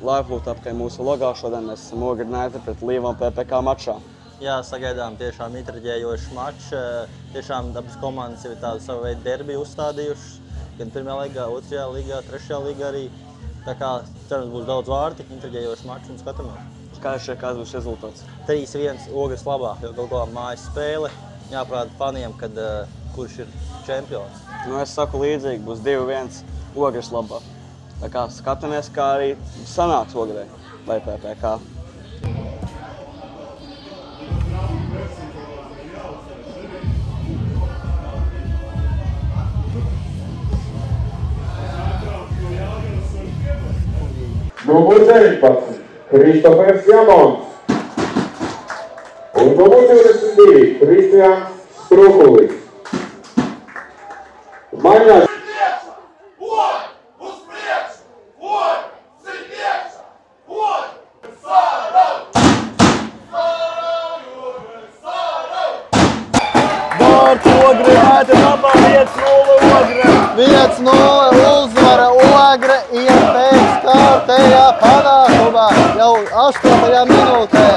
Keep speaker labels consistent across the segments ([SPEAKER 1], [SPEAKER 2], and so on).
[SPEAKER 1] Labi būt apkai mūsu logā. Šodien mēs esam Ogre United pret Līvonu PPK mačā.
[SPEAKER 2] Jā, sagaidām tiešām intriģējošs mačs. Tiešām abas komandas jau ir tādu savu veidu derbiju uzstādījušas. Gan pirmajā līgā, otrajā līgā, trešajā līgā arī. Tā kā cerams būs daudz vārti, intriģējošs mačs un skatāmies.
[SPEAKER 1] Kāds būs rezultāts?
[SPEAKER 2] 3-1 Ogres labā, jo galu galā mājas spēle. Jāprāda faniem, kad kurš ir čempions.
[SPEAKER 1] Nu, es saku līdzīgi, būs 2-1 Ogres labā. Tā kā skatāmies, kā arī sanāks Ogrei vai PPK.
[SPEAKER 3] Numur 19 Kristofers Jamons un numur 22 Kristians Strukulis. Maiņās.
[SPEAKER 1] Ogre United labā 1-0 Ogre.
[SPEAKER 2] 1-0 uzvara Ogre iet pēc kārtējā panākumā jau 8. minūtē.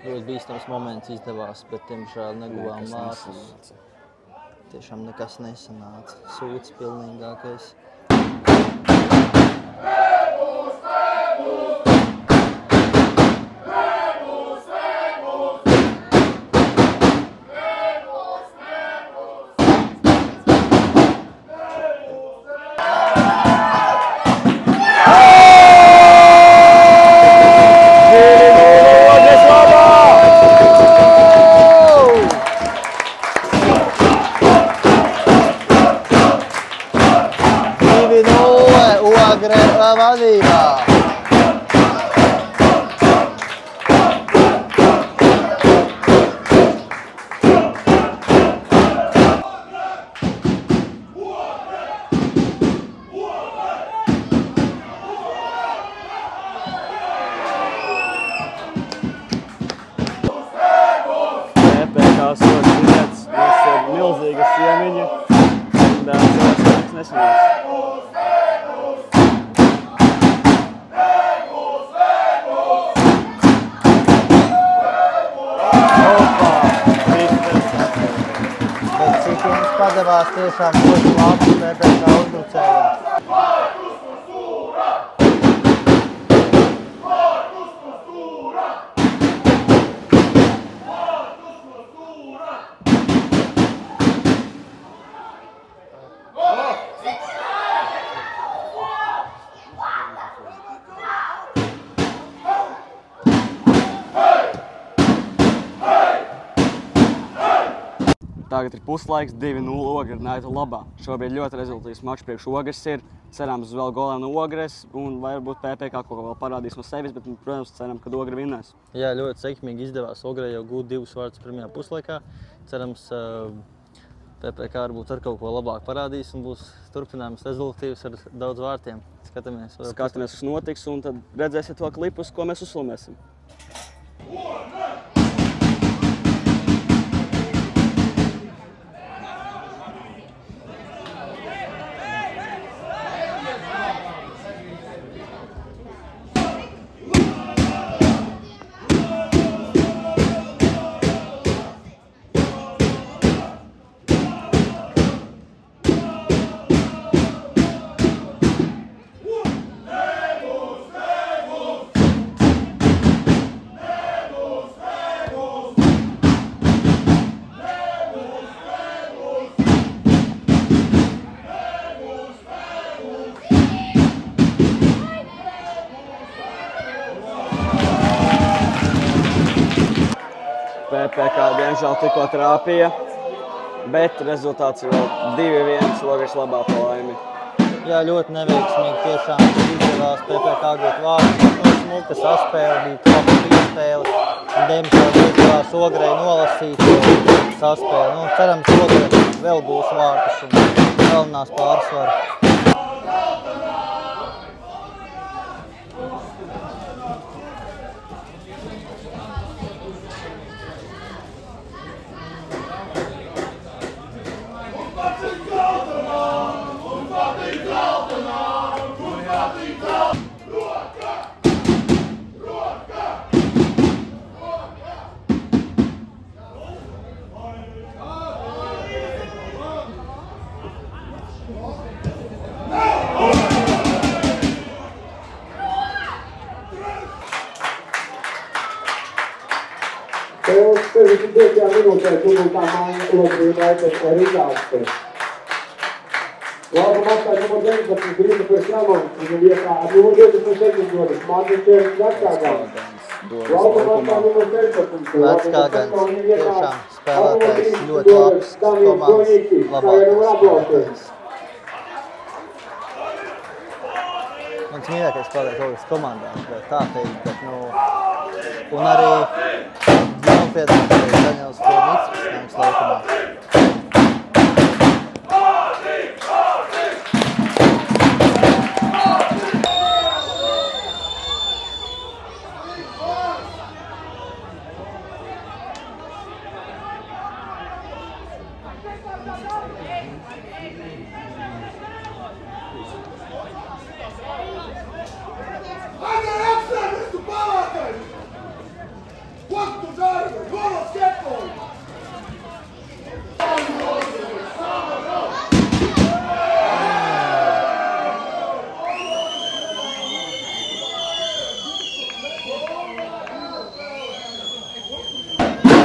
[SPEAKER 2] Ļoti bīstams moments izdevās, bet, diemžēl, neguvām vārtus. Tiešām nekas nesanāca. Sūds pilnīgākais. Ogre vadībā.
[SPEAKER 1] PPK sots vietas, mums ir milzīga siemiņa, un cilvēks nesanāks.
[SPEAKER 2] Padevās tiešām ļoti labi PPK uzbrucējiem.
[SPEAKER 1] Tagad ir puslaiks, 2-0 Ogre United labā. Šobrīd ļoti rezultātīvs mačs priekš Ogres ir. Cerams uz vēl goliem no Ogres un varbūt PPK kaut ko vēl parādīs no sevis, bet, protams, ceram, ka Ogre vinnēs.
[SPEAKER 2] Jā, ļoti sekmīgi izdevās. Ogre jau gūt 2 vārtus pirmajā puslaikā. Cerams, PPK varbūt ar kaut ko labāk parādīs un būs turpinājums rezultātīvs ar daudz vārtiem. Skatāmies,
[SPEAKER 1] kas notiks, un tad redzēsiet to klipus, ko mēs uzfilmēsim. PPK diemžēl tikko trāpīja, bet rezultāts ir vēl 2-1 Ogres labā pa laimi.
[SPEAKER 2] Jā, ļoti neveiksmīgi tiešām izdevās PPK gūt vārdu. smuka saspēle, bija top piespēle. Un diemžēl beigās Ogrei nolasīt saspēle. Nu, cerams, Ogrei vēl būs vārtus un galvenās pārsvaru.
[SPEAKER 3] Pēc 65 minūtēs dubultā maiņa Ogrei Raiters Rīgāste. Laukuma atstāja numur 19 Kristofers Jamons, viņa vietā ar numur 27 dodas Mārtiņš Čērns Vecāgans. Laukuma atstāja numur 16.
[SPEAKER 2] Vecāgans tiešām spēlētājs ļoti labs komandas labākais. Mans mīļākais spēlētājs Ogres komandā, tā teikt, bet un arī nopietnākais Daņels Kornickis nāks laukumā.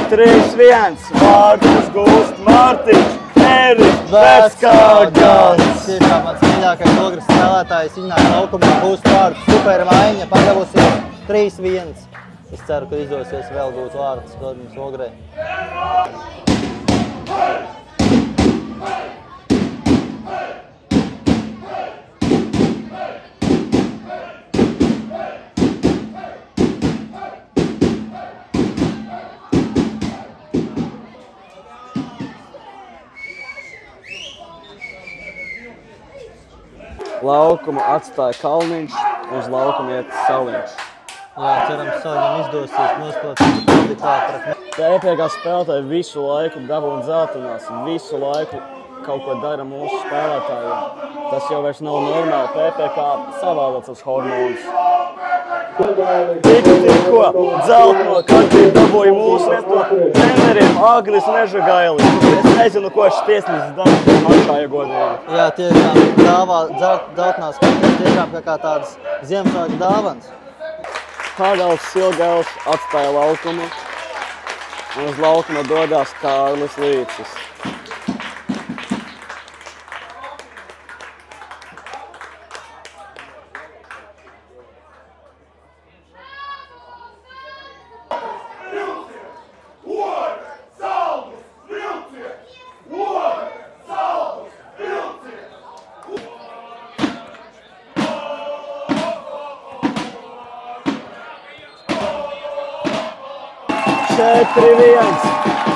[SPEAKER 1] Trīs viens, vārdus gūst Mārtiņš Vecāgans.
[SPEAKER 2] Tiešām mans mīļākais Ogres spēlētājs, viņa nāk laukumā, būs vārds super maiņa, pagavusies 3-1. Es ceru, ka izdosies vēl gūt vārdus Korniņš Ogrei.
[SPEAKER 1] Laukumu atstāja Kalniņš, uz laukumu iet Saliņš.
[SPEAKER 2] Jā, cerams, Saliņam izdosies nospēlēt kvalitāti pret
[SPEAKER 1] PPK spēlētāji visu laiku gaba un zeltainās, visu laiku kaut ko dara mūsu spēlētājiem. Tas jau vairs nav normāli, PPK savādāts uz hormonus. Tikko dzeltno, kad dabūja mūsu treneriem Agnes Mežagaili. Es nezinu, ko šis tiesnesis dara mačā, ja godīgi.
[SPEAKER 2] Jā, tiešām dāvā dzeltnās kartes tiešām kā tādas Ziemassvētku dāvans.
[SPEAKER 1] Hādals Silgailis atstāja laukumu, un uz laukuma dodās Kārlis Līcis.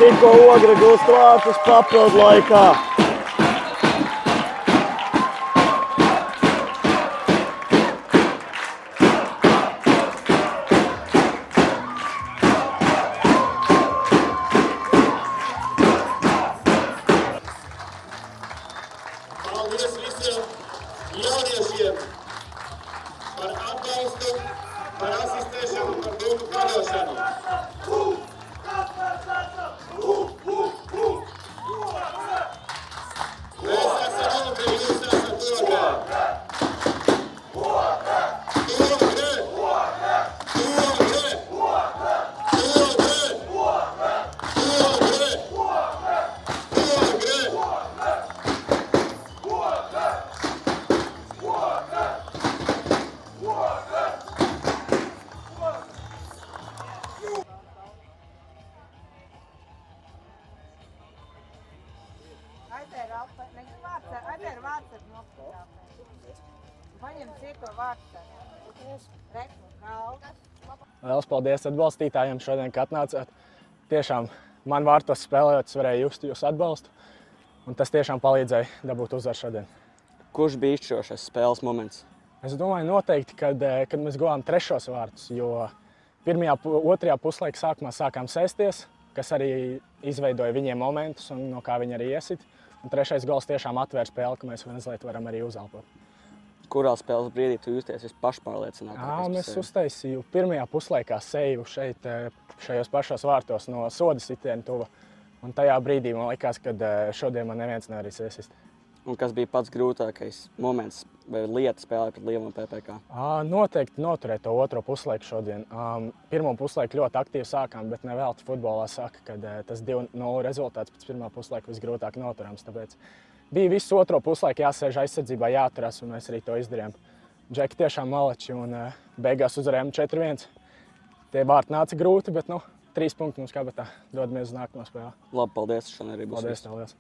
[SPEAKER 1] Tikko Ogre gūst vārtus papildu laikā.
[SPEAKER 4] Paldies visiem jauniešiem par atbalstu, par asistēšanu, par domu karošanu.
[SPEAKER 5] Paņem cito vārtu. Reku, galda.
[SPEAKER 6] Liels paldies atbalstītājiem šodien, ka atnācāt. Tiešām man vārtos spēlējot, es varēju just jūsu atbalstu. Un tas tiešām palīdzēja dabūt uzvaru šodien.
[SPEAKER 1] Kurš bija izšķirošais spēles moments?
[SPEAKER 6] Es domāju noteikti, kad mēs guvām trešos vārtus, jo otrajā puslaika sākumā sākām sēsties, kas arī izveidoja viņiem momentus un no kā viņi arī iesit. Un trešais gols tiešām atvēra spēli, ka mēs mazliet varam arī uzelpot.
[SPEAKER 1] Kurā spēles brīdī tu justies vispašpārliecinātākais?
[SPEAKER 6] Mēs uztaisīju pirmajā puslaikā seju šeit, šajos pašos vārtos no soda sitiena tuva. Un tajā brīdī man likās, ka šodien man neviens nevarēs iesist.
[SPEAKER 1] Un kas bija pats grūtākais moments vai lieta spēlē pret Lievumu PPK?
[SPEAKER 6] Noteikti noturēt to otro puslaiku šodien. Pirmo puslaiku ļoti aktīvi sākām, bet nevelti futbolā saka, ka tas 2-0 rezultāts pēc pirmā puslaika visgrūtāk noturams. Tāpēc bija visu otro puslaiku jāsēž aizsardzībā, jāturās, un mēs arī to izdarījām. Džeki tiešām maleči, un beigās uzvarējām 4-1. Tie vārti nāca grūti, bet 3 punkti mums kabatā. Dodamies uz nākamo spēli.
[SPEAKER 1] Labi, paldies. Šodien arī būs
[SPEAKER 6] Paldies, tev liels.